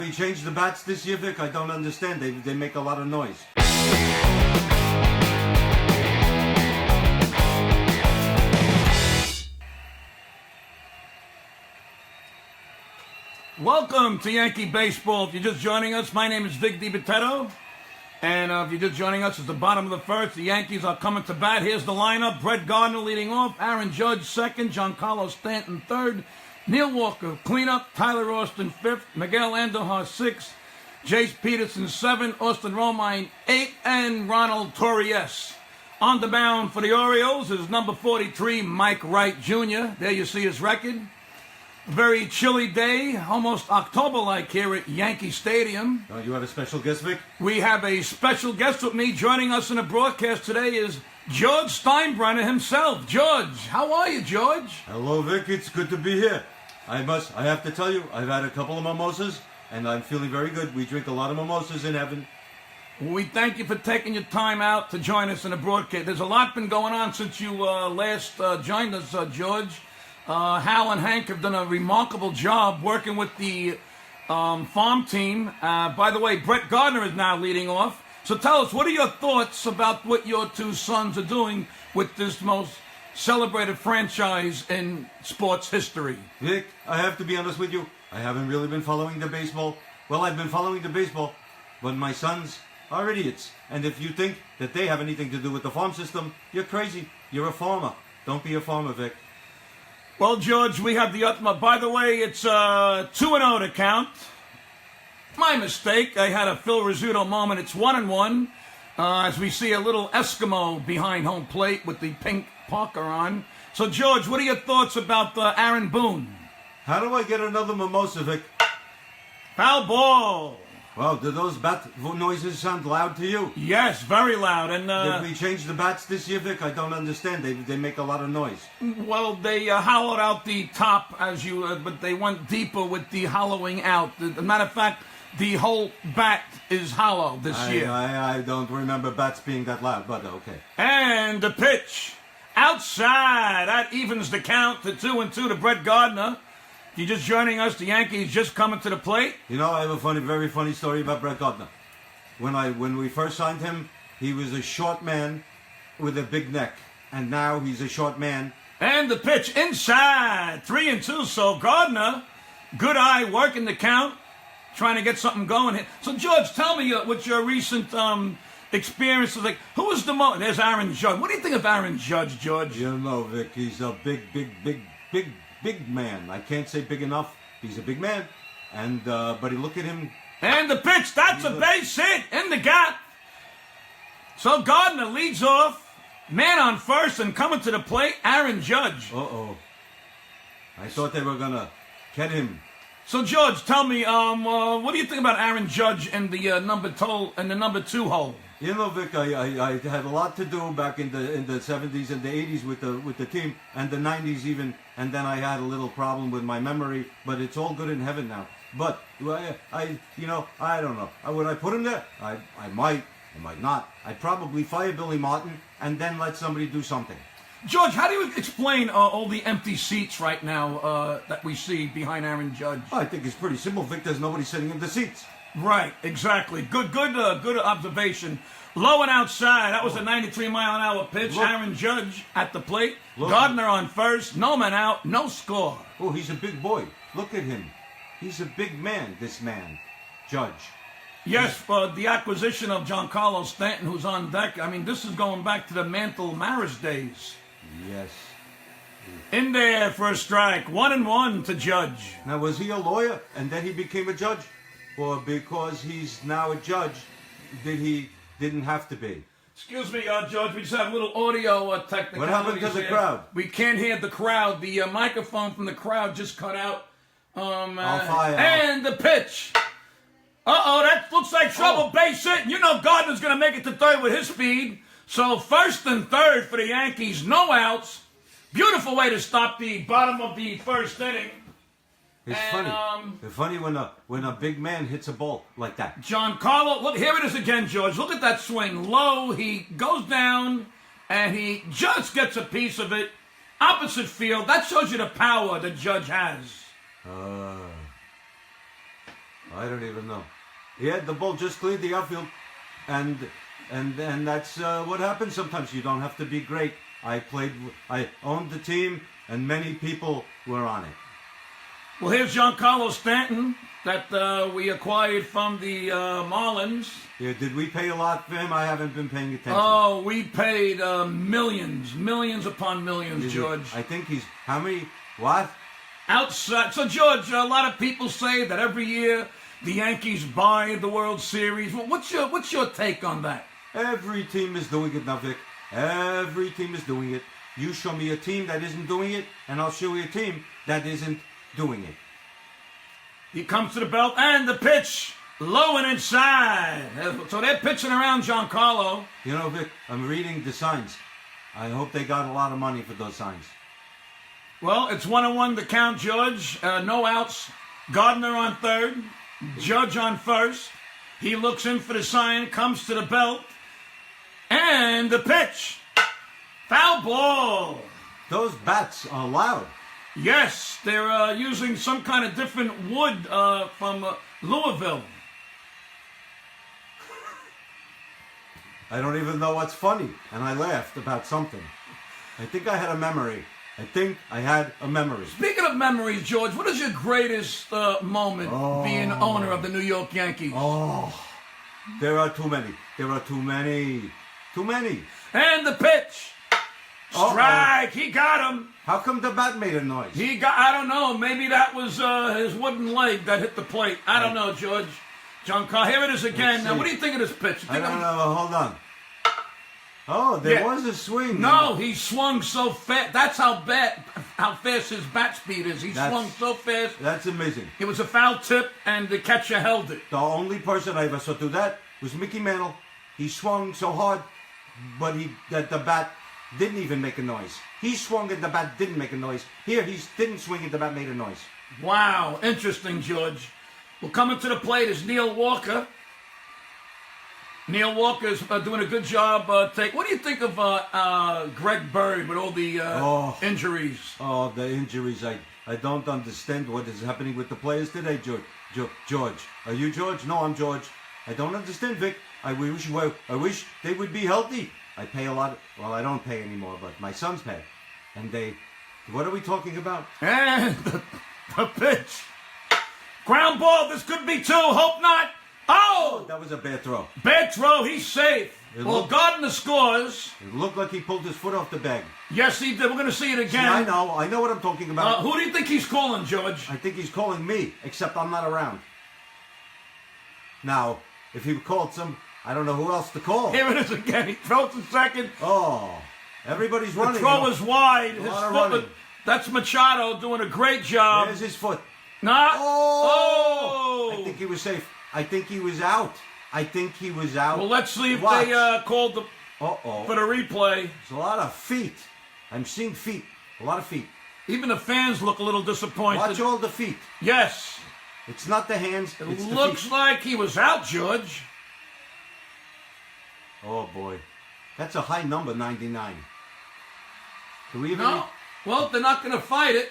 You changed the bats this year, Vic? I don't understand. They make a lot of noise. Welcome to Yankee Baseball. If you're just joining us, my name is Vic DiBitetto. And if you're just joining us, it's the bottom of the first. The Yankees are coming to bat. Here's the lineup. Brett Gardner leading off. Aaron Judge second. Giancarlo Stanton third. Neil Walker cleanup. Tyler Austin fifth. Miguel Andujar sixth. Jace Peterson seventh. Austin Romine eighth. And Ronald Torres. On the mound for the Orioles is number 43, Mike Wright Jr. There you see his record. A very chilly day, almost October-like here at Yankee Stadium. You have a special guest, Vic? We have a special guest with me. Joining us in the broadcast today is George Steinbrenner himself. George, how are you, George? Hello, Vic. It's good to be here. I have to tell you, I've had a couple of mimosas, and I'm feeling very good. We drink a lot of mimosas in heaven. We thank you for taking your time out to join us in the broadcast. There's a lot been going on since you last joined us, George. Hal and Hank have done a remarkable job working with the farm team. By the way, Brett Gardner is now leading off. So tell us, what are your thoughts about what your two sons are doing with this most celebrated franchise in sports history? Vic, I have to be honest with you. I haven't really been following the baseball. Well, I've been following the baseball, but my sons are idiots. And if you think that they have anything to do with the farm system, you're crazy. You're a farmer. Don't be a farmer, Vic. Well, George, we have the utmost. By the way, it's 2-0 to count. My mistake. I had a Phil Rizzuto moment. It's 1-1. As we see a little Eskimo behind home plate with the pink Parker on. So, George, what are your thoughts about Aaron Boone? How do I get another mimosa, Vic? Foul ball. Wow, do those bat noises sound loud to you? Yes, very loud. And Did we change the bats this year, Vic? I don't understand. They make a lot of noise. Well, they hollowed out the top but they went deeper with the hollowing out. As a matter of fact, the whole bat is hollow this year. I don't remember bats being that loud, but okay. And the pitch outside. That evens the count to 2-2 to Brett Gardner. If you're just joining us, the Yankees just coming to the plate. You know, I have a very funny story about Brett Gardner. When we first signed him, he was a short man with a big neck, and now he's a short man. And the pitch inside, 3-2. So Gardner, good eye, working the count, trying to get something going here. So George, tell me what your recent experiences like. Who was the most? There's Aaron Judge. What do you think of Aaron Judge, George? You know, Vic, he's a big man. I can't say big enough. He's a big man. And, but look at him. And the pitch, that's a base hit in the gap. So Gardner leads off. Man on first and coming to the plate, Aaron Judge. Uh-oh. I thought they were going to get him. So, George, tell me, what do you think about Aaron Judge and the number 2 hole? You know, Vic, I had a lot to do back in the 70s and the 80s with the team, and the 90s even, and then I had a little problem with my memory, but it's all good in heaven now. But I don't know. Would I put him there? I might not. I'd probably fire Billy Martin and then let somebody do something. George, how do you explain all the empty seats right now that we see behind Aaron Judge? I think it's pretty simple, Vic. There's nobody sitting in the seats. Right, exactly. Good observation. Low and outside. That was a 93-mile-an-hour pitch. Look. Aaron Judge at the plate. Look. Gardner on first. No man out. No score. Oh, he's a big boy. Look at him. He's a big man, this man, Judge. Yes, the acquisition of Giancarlo Stanton, who's on deck. I mean, this is going back to the Mantle Maris days. Yes. In there for a strike. 1-1 to Judge. Now, was he a lawyer and then he became a judge? Or because he's now a judge, didn't have to be? Excuse me, George, we just have a little audio technicalities. What happened to the crowd? We can't hear the crowd. The microphone from the crowd just cut out. I'll fire. And the pitch. Uh-oh, that looks like trouble. Base hit. You know Gardner's going to make it to third with his speed. So first and third for the Yankees. No outs. Beautiful way to stop the bottom of the first inning. It's funny when a big man hits a ball like that. Giancarlo, look, here it is again, George. Look at that swing. Low, he goes down, and he just gets a piece of it. Opposite field. That shows you the power the Judge has. I don't even know. Yeah, the ball just cleared the outfield, and that's what happens sometimes. You don't have to be great. I owned the team, and many people were on it. Well, here's Giancarlo Stanton that we acquired from the Marlins. Yeah, did we pay a lot for him? I haven't been paying attention. Oh, we paid millions upon millions, George. I think he's how many? What? Outside. So, George, a lot of people say that every year the Yankees buy the World Series. Well, what's your take on that? Every team is doing it now, Vic. Every team is doing it. You show me a team that isn't doing it, and I'll show you a team that isn't doing it. He comes to the belt, and the pitch, low and inside. So they're pitching around Giancarlo. You know, Vic, I'm reading the signs. I hope they got a lot of money for those signs. Well, it's 1-1 to count, George. No outs. Gardner on third. Judge on first. He looks in for the sign, comes to the belt, and the pitch. Foul ball. Those bats are loud. Yes, they're using some kind of different wood from Louisville. I don't even know what's funny, and I laughed about something. I think I had a memory. Speaking of memories, George, what is your greatest moment being owner of the New York Yankees? Oh, there are too many. Too many. And the pitch. Strike. He got him. How come the bat made a noise? I don't know. Maybe that was his wooden leg that hit the plate. I don't know, George. Giancarlo, here it is again. Now, what do you think of this pitch? I don't know. Hold on. Oh, there was a swing. No, he swung so fast. That's how fast his bat speed is. He swung so fast. That's amazing. It was a foul tip, and the catcher held it. The only person I ever saw do that was Mickey Mantle. He swung so hard, but the bat didn't even make a noise. He swung and the bat didn't make a noise. Here, he didn't swing and the bat made a noise. Wow, interesting, George. Well, coming to the plate is Neil Walker. Neil Walker's doing a good job. What do you think of Greg Bird with all the injuries? Oh, the injuries. I don't understand what is happening with the players today, George. Are you George? No, I'm George. I don't understand, Vic. I wish they would be healthy. I pay a lot. Well, I don't pay anymore, but my sons pay. And what are we talking about? And the pitch. Ground ball. This could be two. Hope not. Oh! That was a bad throw. Bad throw. He's safe. Gardner scores. It looked like he pulled his foot off the bag. Yes, he did. We're going to see it again. See, I know what I'm talking about. Who do you think he's calling, George? I think he's calling me, except I'm not around. Now, if he called I don't know who else to call. Here it is again. He throws to second. Oh, everybody's running. The throw is wide. His foot. That's Machado doing a great job. There's his foot. Not. Oh! I think he was safe. I think he was out. Well, let's see if they called for the replay. There's a lot of feet. I'm seeing feet. A lot of feet. Even the fans look a little disappointed. Watch all the feet. Yes. It's not the hands. It it's looks the feet. like he was out, George. Oh, boy. That's a high number, 99. Do we even... No. Well, they're not going to fight it.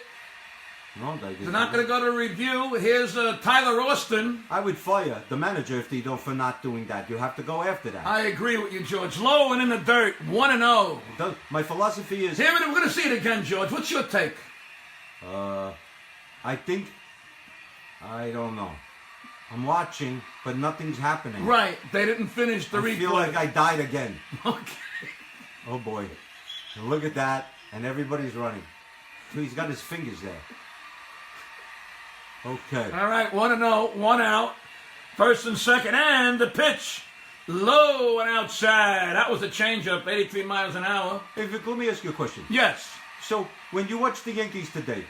No, they're not going to go to review. Here's Tyler Austin. I would fire the manager for not doing that. You have to go after that. I agree with you, George. Low and in the dirt, 1-0. My philosophy is... Here, we're going to see it again, George. What's your take? I don't know. I'm watching, but nothing's happening. Right. They didn't finish the replay. I feel like I died again. Okay. Oh, boy. And look at that. And everybody's running. So he's got his fingers there. Okay. All right. 1-0. 1 out. First and second. And the pitch. Low and outside. That was a changeup. 83 miles an hour. Hey, Vic, let me ask you a question. Yes. So, when you watch the Yankees today,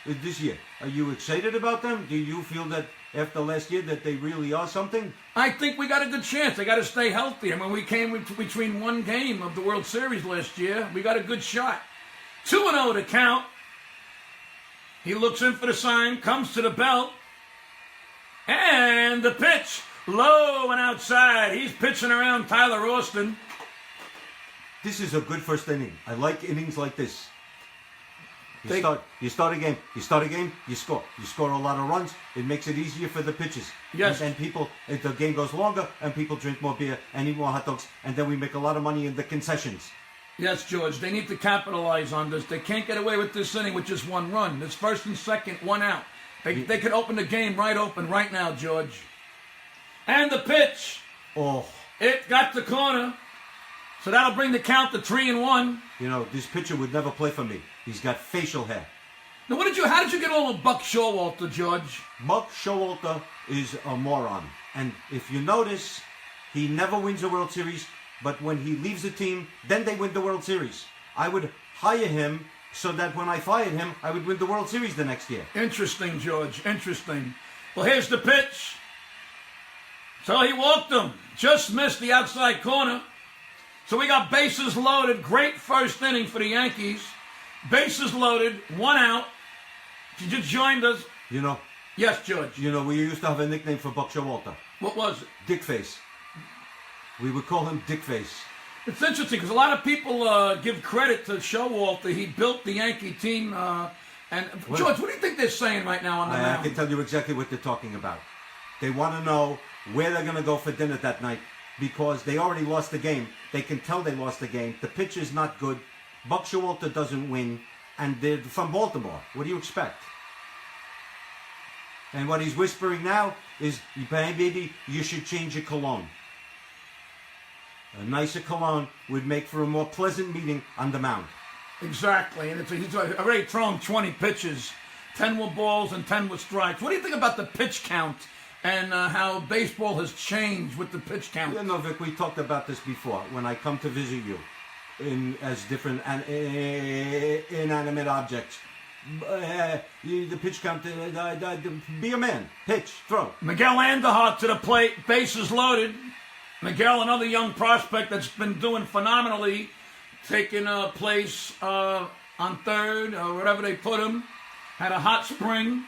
this year, are you excited about them? Do you feel that after last year that they really are something? I think we got a good chance. They got to stay healthy. I mean, we came between one game of the World Series last year. We got a good shot. 2-0 to count. He looks in for the sign, comes to the belt, and the pitch. Low and outside. He's pitching around Tyler Austin. This is a good first inning. I like innings like this. You start a game, you score. You score a lot of runs, it makes it easier for the pitchers. Yes. And people, if the game goes longer, and people drink more beer and eat more hot dogs, and then we make a lot of money in the concessions. Yes, George, they need to capitalize on this. They can't get away with this inning with just one run. It's first and second, one out. They could open the game right now, George. And the pitch. Oh. It got the corner. So that'll bring the count to 3-1. You know, this pitcher would never play for me. He's got facial hair. Now, how did you get all of Buck Showalter, George? Buck Showalter is a moron. And if you notice, he never wins a World Series, but when he leaves a team, then they win the World Series. I would hire him so that when I fired him, I would win the World Series the next year. Interesting, George. Interesting. Well, here's the pitch. So he walked him. Just missed the outside corner. So we got bases loaded. Great first inning for the Yankees. Bases loaded. One out. If you just joined us. You know. Yes, George. You know, we used to have a nickname for Buck Showalter. What was it? Dickface. We would call him Dickface. It's interesting because a lot of people give credit to Showalter. He built the Yankee team. George, what do you think they're saying right now on the mound? I can tell you exactly what they're talking about. They want to know where they're going to go for dinner that night because they already lost the game. They can tell they lost the game. The pitch is not good. Buck Showalter doesn't win. And they're from Baltimore. What do you expect? And what he's whispering now is, baby, you should change your cologne. A nicer cologne would make for a more pleasant meeting on the mound. Exactly. And he's already thrown 20 pitches. 10 were balls and 10 were strikes. What do you think about the pitch count and how baseball has changed with the pitch count? You know, Vic, we talked about this before. When I come to visit you as different inanimate objects, the pitch count, be a man, pitch, throw. Miguel Andujar to the plate, bases loaded. Miguel, another young prospect that's been doing phenomenally, taking place on third or wherever they put him. Had a hot spring.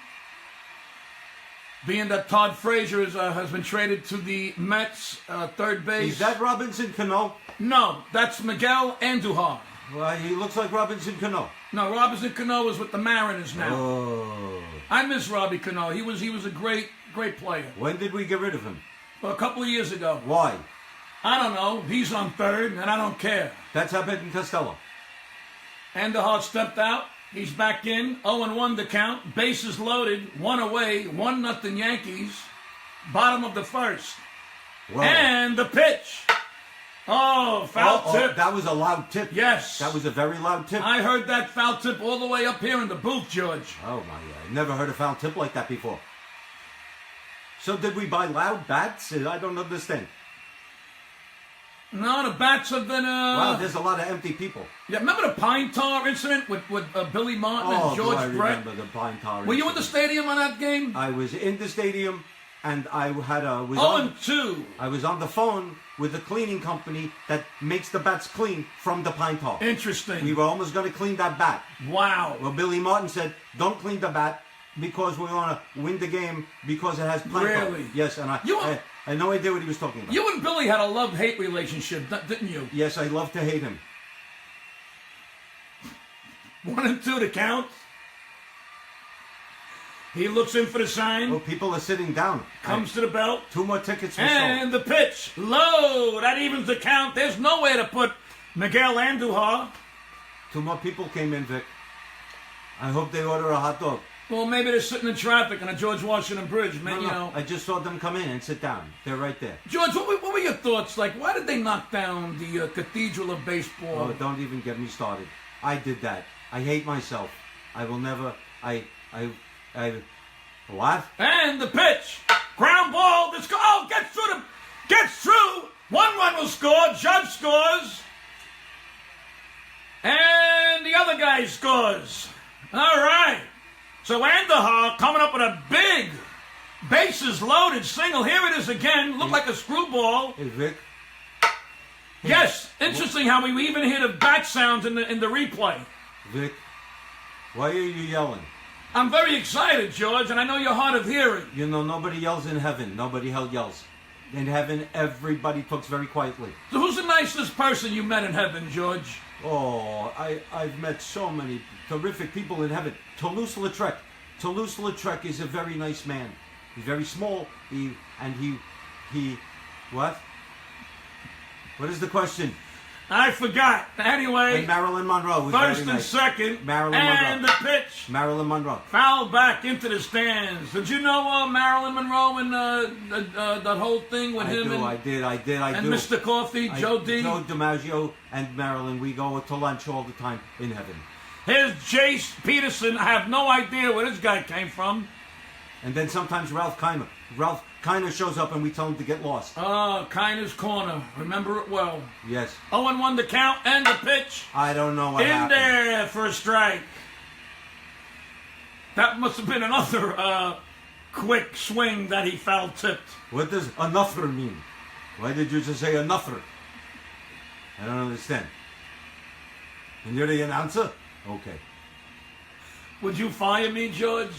Being that Todd Frazier has been traded to the Mets, third base. Is that Robinson Cano? No, that's Miguel Andujar. Well, he looks like Robinson Cano. No, Robinson Cano is with the Mariners now. Oh. I miss Robbie Cano. He was a great player. When did we get rid of him? Well, a couple of years ago. Why? I don't know. He's on third, and I don't care. That's Abbott and Costello. Andujar stepped out. He's back in. 0-1 the count. Bases loaded. One away. 1-0 Yankees. Bottom of the first. Whoa. And the pitch. Oh, foul tip. That was a loud tip. Yes. That was a very loud tip. I heard that foul tip all the way up here in the booth, George. Oh, my God. I never heard a foul tip like that before. So did we buy loud bats? I don't understand. No, the bats have been... Wow, there's a lot of empty people. Yeah, remember the Pine Tar incident with Billy Martin and George I Brett? remember the Pine Tar Were you in the stadium on that game? I was in the stadium, and I had a... 0-2. I was on the phone with the cleaning company that makes the bats clean from the Pine Tar. Interesting. We were almost going to clean that bat. Wow. Well, Billy Martin said, don't clean the bat because we want to win the game because it has Pine Tar. Really? Yes, and I had no idea what he was talking about. You and Billy had a love-hate relationship, didn't you? Yes, I love to hate him. 1-2 to count. He looks in for the sign. Well, people are sitting down. Comes to the belt. 2 more tickets for And the pitch. Low. That evens the count. There's nowhere to put Miguel Andujar. 2 more people came in, Vic. I hope they order a hot dog. Well, maybe they're sitting in traffic on a George Washington Bridge. Maybe, No. I just saw them come in and sit down. They're right there. George, what were your thoughts? Like, why did they knock down the Cathedral of Baseball? Oh, don't even get me started. I did that. I hate myself. I will never... What? And the pitch. Ground ball. Oh, gets through. 1 run will score. Judge scores. And the other guy scores. All right. So Andujar coming up with a big bases loaded single. Here it is again. Looked like a screwball. Hey, Vic. Yes. Interesting how we even hear the bat sounds in the replay. Vic, why are you yelling? I'm very excited, George, and I know you're hard of hearing. You know, nobody yells in heaven. Nobody yells. In heaven, everybody talks very quietly. So who's the nicest person you met in heaven, George? Oh, I've met so many terrific people in heaven. Toulouse-Lautrec. Toulouse-Lautrec is a very nice man. He's very small. He what? What is the question? I forgot. Anyway, And Marilyn Monroe was first very and nice. second, Marilyn and Monroe. the pitch. Marilyn Monroe. Foul back into the stands. Did you know Marilyn Monroe and that whole thing with him I and do. Mr. Coffee, Joe D? Joe DiMaggio and Marilyn, we go to lunch all the time in heaven. Here's Jace Peterson. I have no idea where this guy came from. And then sometimes Ralph Kiner. Ralph Kiner shows up and we tell him to get lost. Oh, Kiner's corner. Remember it well. Yes. 0-1 the count and the pitch. I don't know what In happened. there for a strike. That must have been another quick swing that he foul tipped. What does another mean? Why did you just say another? I don't understand. And you're the announcer? Okay. Would you fire me, George?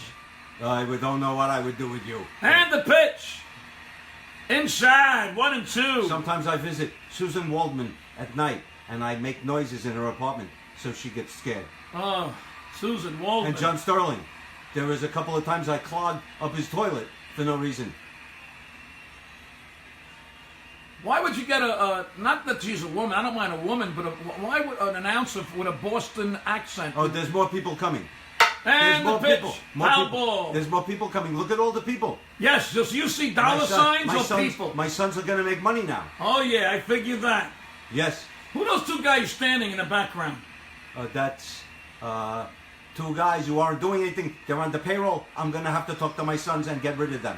Don't know what I would do with you. And the pitch. Inside, 1-2. Sometimes I visit Susan Waldman at night and I make noises in her apartment so she gets scared. Oh, Susan Waldman. And John Sterling. There was a couple of times I clogged up his toilet for no reason. Why would you get not that she's a woman, I don't mind a woman, but why would an announcer with a Boston accent? Oh, there's more people coming. And the pitch, foul ball. There's more people coming. Look at all the people. Yes, just you see dollar signs or people? My sons are going to make money now. Oh, yeah, I figured that. Yes. Who are those two guys standing in the background? That's two guys who aren't doing anything. They're on the payroll. I'm going to have to talk to my sons and get rid of them.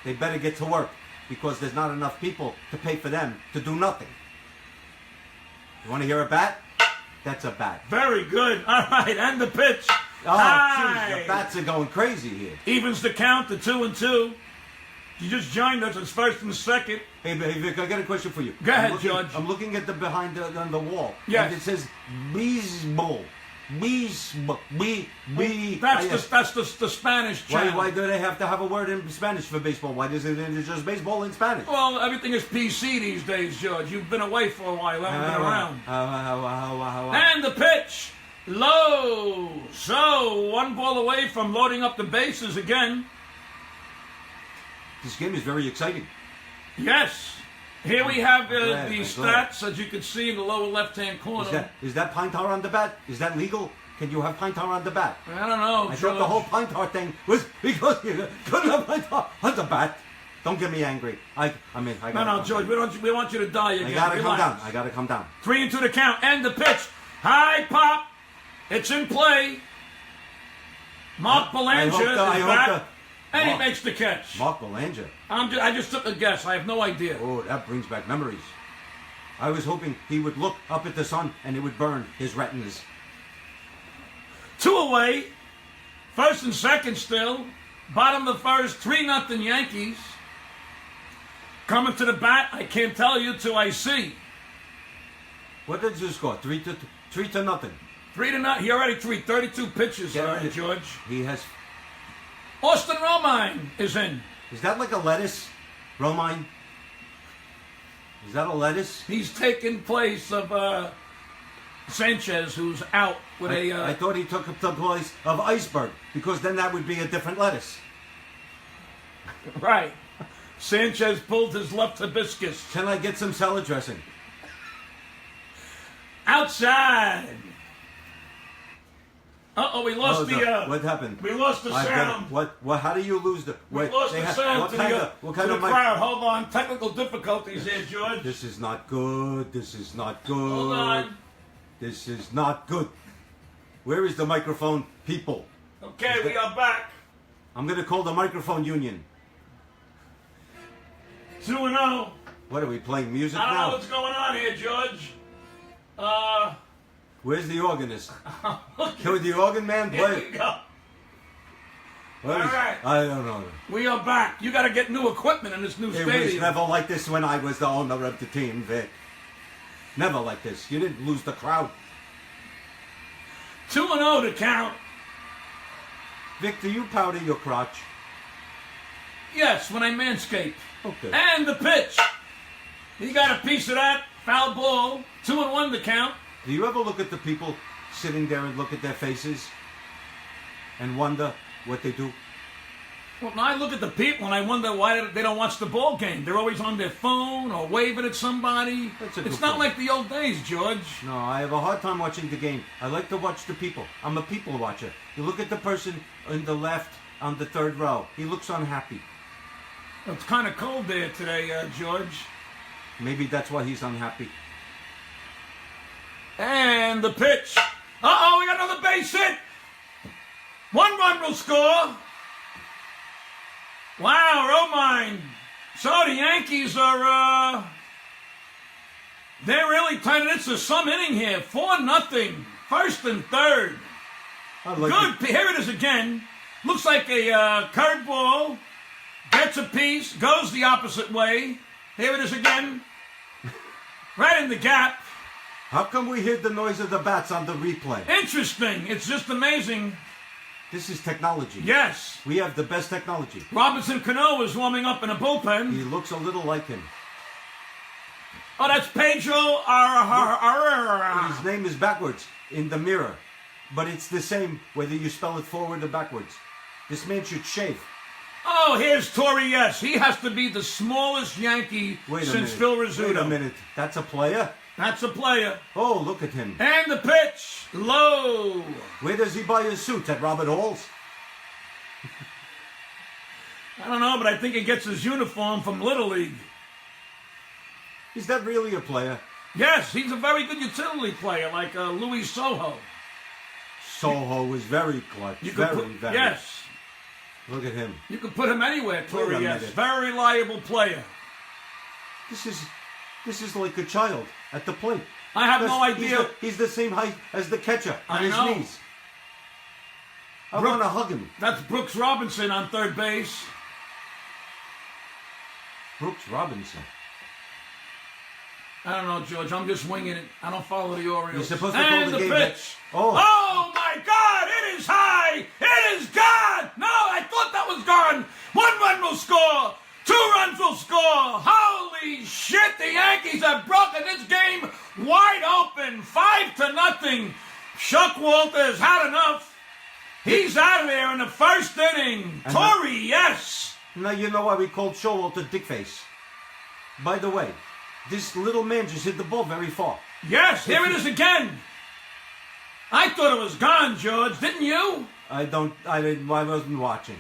They better get to work because there's not enough people to pay for them to do nothing. You want to hear a bat? That's a bat. Very good. All right, and the pitch. Oh, jeez, the bats are going crazy here. Evens the count to 2-2. You just joined us. It's first and second. Hey, Vic, I got a question for you. Go ahead, George. I'm looking at the behind on the wall. Yes. And it says baseball. Baseball. That's the Spanish channel. Why do they have to have a word in Spanish for baseball? Why isn't it just baseball in Spanish? Well, everything is PC these days, George. You've been away for a while. Haven't been around. And the pitch. Low. So, one ball away from loading up the bases again. This game is very exciting. Yes. Here we have the I'm stats, as you can see in the lower left-hand corner. Is that pine tar on the bat? Is that legal? Can you have pine tar on the bat? I don't know, I George. thought the whole pine tar thing was because you couldn't have pine tar on the bat. Don't get me angry. No, George, we want you to die again. I gotta Relax. come down. I gotta come down. 3-2 the count, and the pitch. High pop. It's in play. Mark Belanger is back, and he makes the catch. Mark Belanger. I just took a guess. I have no idea. Oh, that brings back memories. I was hoping he would look up at the sun and it would burn his retinas. 2 away. First and second still. Bottom of the first, 3-0 Yankees. Coming to the bat, I can't tell you till I see. What did you score? 3-0. 3-0. He already threw 32 pitches, George. He has. Austin Romine is in. Is that like a lettuce, Romine? Is that a lettuce? He's taking place of Sanchez, who's out with I thought he took the place of Iceberg because then that would be a different lettuce. Right. Sanchez pulled his left hibiscus. Can I get some salad dressing? Outside. Uh-oh, we lost what happened? We lost the sound. What? How do you lose the? We lost the sound to the crowd. Hold on, technical difficulties here, George. This is not good. This is not good. Hold on. This is not good. Where is the microphone, people? Okay, we are back. I'm going to call the microphone union. 2-0. What are we playing music now? I don't know what's going on here, George. Where's the organist? Can the organ man play? Here we go. All right. I don't know. We are back. You got to get new equipment in this new It stadium. was never like this when I was the owner of the team, Vic. Never like this. You didn't lose the crowd. 2-0 to count. Vic, do you powder your crotch? Yes, when I manscape. Okay. And the pitch. He got a piece of that. Foul ball. 2-1 to count. Do you ever look at the people sitting there and look at their faces and wonder what they do? Well, I look at the people and I wonder why they don't watch the ball game. They're always on their phone or waving at somebody. That's a good It's not point. like the old days, George. No, I have a hard time watching the game. I like to watch the people. I'm a people watcher. You look at the person on the left on the third row. He looks unhappy. It's kind of cold there today, George. Maybe that's why he's unhappy. And the pitch. Uh-oh, we got another base hit. 1 run will score. Wow, Romine. So the Yankees are, they're really tight. It's a some inning here. 4-0. First and third. I like Good. Here it is again. Looks like a curveball. Gets a piece. Goes the opposite way. Here it is again. Right in the gap. How come we hear the noise of the bats on the replay? Interesting. It's just amazing. This is technology. Yes. We have the best technology. Robinson Cano is warming up in a bullpen. He looks a little like him. Oh, that's Pedro. His name is backwards in the mirror, but it's the same whether you spell it forward or backwards. This man should shave. Oh, here's Torrey. Yes, he has to be the smallest Yankee since Phil Rizzuto. Wait a minute. That's a player? That's a player. Oh, look at him. And the pitch. Low. Where does he buy his suits? At Robert Hall's? I don't know, but I think he gets his uniform from Little League. Is that really a player? Yes, he's a very good utility player, like Louis Soho. Soho is very clutch. Very. Yes. Look at him. You can put him anywhere, Wait a Torrey. Yes, minute. very reliable player. This is like a child at the plate. I have no idea. He's the same height as the catcher on I his know. knees. I want to hug him. That's Brooks Robinson on third base. Brooks Robinson. I don't know, George. I'm just winging it. I don't follow the Orioles. You're supposed to call and the game. pitch. Oh. Oh, my God. It is high. It is gone. No, I thought that was gone. 1 run will score. 2 runs will score. Holy shit. The Yankees have broken this game wide open. 5-0. Chuck Walters had enough. He's out of there in the first inning. Torrey, yes. Now you know why we called Showalter Dickface. By the way, this little man just hit the ball very far. Yes, here it is again. I thought it was gone, George. Didn't you? I wasn't watching.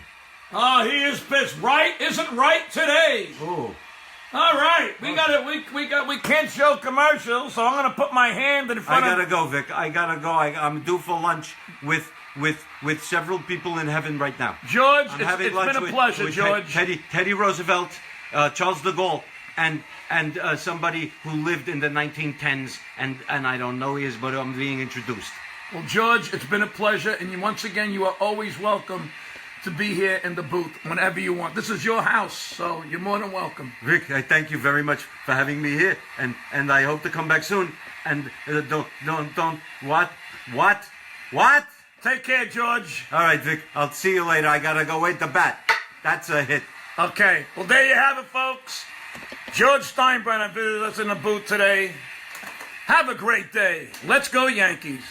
Oh, he is pissed. Right isn't right today. Oh. All right, we can't show commercials, so I'm gonna put my hand in front I gotta go, Vic. I gotta go. I'm due for lunch with several people in heaven right now. George, I'm it's having been lunch a pleasure, with George. Teddy Roosevelt, Charles de Gaulle, and somebody who lived in the 1910s, and I don't know he is, but I'm being introduced. Well, George, it's been a pleasure, and once again, you are always welcome to be here in the booth whenever you want. This is your house, so you're more than welcome. Vic, I thank you very much for having me here, and I hope to come back soon. And don't what? Take care, George. All right, Vic. I'll see you later. I gotta go wait the bat. That's a hit. Okay, well, there you have it, folks. George Steinbrenner visited us in the booth today. Have a great day. Let's go, Yankees.